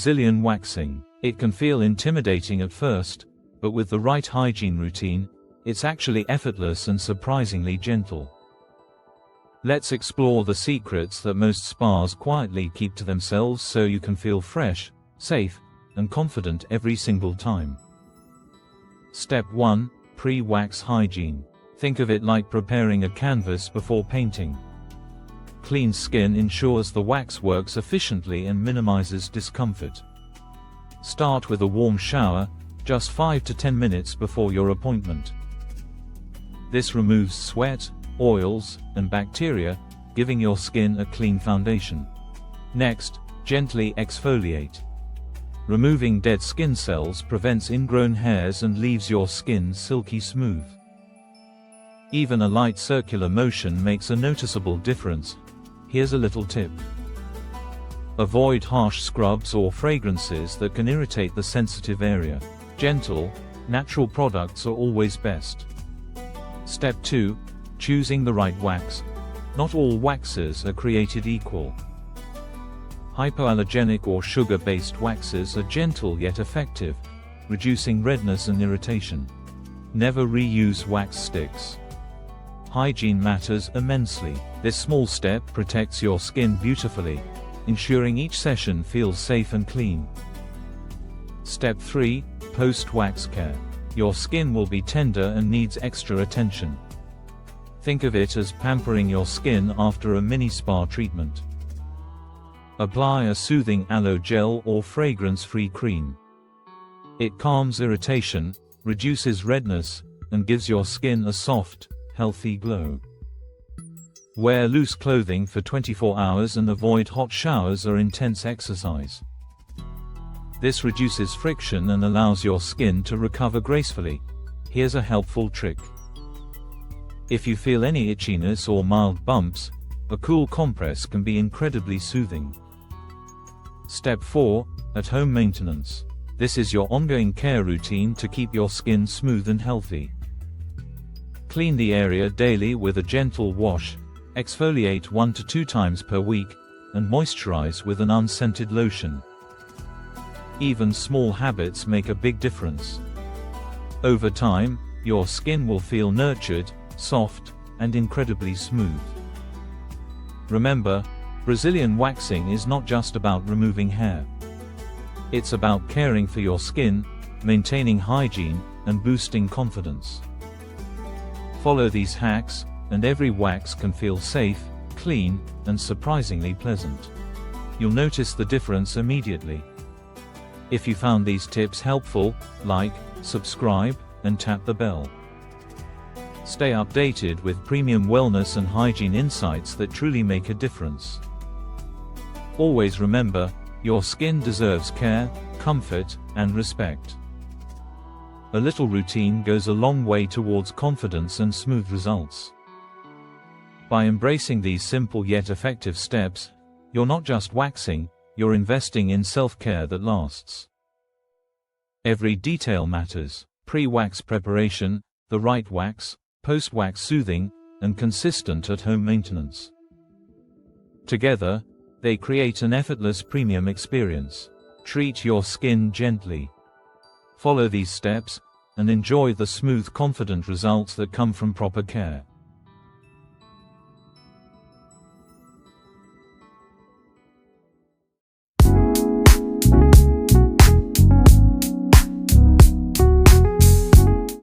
Brazilian waxing. It can feel intimidating at first, but with the right hygiene routine, it's actually effortless and surprisingly gentle. Let's explore the secrets that most spas quietly keep to themselves so you can feel fresh, safe, and confident every single time. Step 1. Pre-wax hygiene. Think of it like preparing a canvas before painting. Clean skin ensures the wax works efficiently and minimizes discomfort. Start with a warm shower, just 5 to 10 minutes before your appointment. This removes sweat, oils, and bacteria, giving your skin a clean foundation. Next, gently exfoliate. Removing dead skin cells prevents ingrown hairs and leaves your skin silky smooth. Even a light circular motion makes a noticeable difference. Here's a little tip. Avoid harsh scrubs or fragrances that can irritate the sensitive area. Gentle, natural products are always best. Step 2. Choosing the right wax. Not all waxes are created equal. Hypoallergenic or sugar-based waxes are gentle yet effective, reducing redness and irritation. Never reuse wax sticks. Hygiene matters immensely. This small step protects your skin beautifully, ensuring each session feels safe and clean. Step 3. Post-wax care. Your skin will be tender and needs extra attention. Think of it as pampering your skin after a mini spa treatment. Apply a soothing aloe gel or fragrance-free cream. It calms irritation, reduces redness, and gives your skin a soft, healthy glow. Wear loose clothing for 24 hours and avoid hot showers or intense exercise. This reduces friction and allows your skin to recover gracefully. Here's a helpful trick. If you feel any itchiness or mild bumps, a cool compress can be incredibly soothing. Step 4. At-home maintenance. This is your ongoing care routine to keep your skin smooth and healthy. Clean the area daily with a gentle wash, exfoliate 1 to 2 times per week, and moisturize with an unscented lotion. Even small habits make a big difference. Over time, your skin will feel nurtured, soft, and incredibly smooth. Remember, Brazilian waxing is not just about removing hair. It's about caring for your skin, maintaining hygiene, and boosting confidence. Follow these hacks, and every wax can feel safe, clean, and surprisingly pleasant. You'll notice the difference immediately. If you found these tips helpful, like, subscribe, and tap the bell. Stay updated with premium wellness and hygiene insights that truly make a difference. Always remember, your skin deserves care, comfort, and respect. A little routine goes a long way towards confidence and smooth results. By embracing these simple yet effective steps, you're not just waxing, you're investing in self-care that lasts. Every detail matters: pre-wax preparation, the right wax, post-wax soothing, and consistent at-home maintenance. Together, they create an effortless premium experience. Treat your skin gently. Follow these steps, and enjoy the smooth, confident results that come from proper care.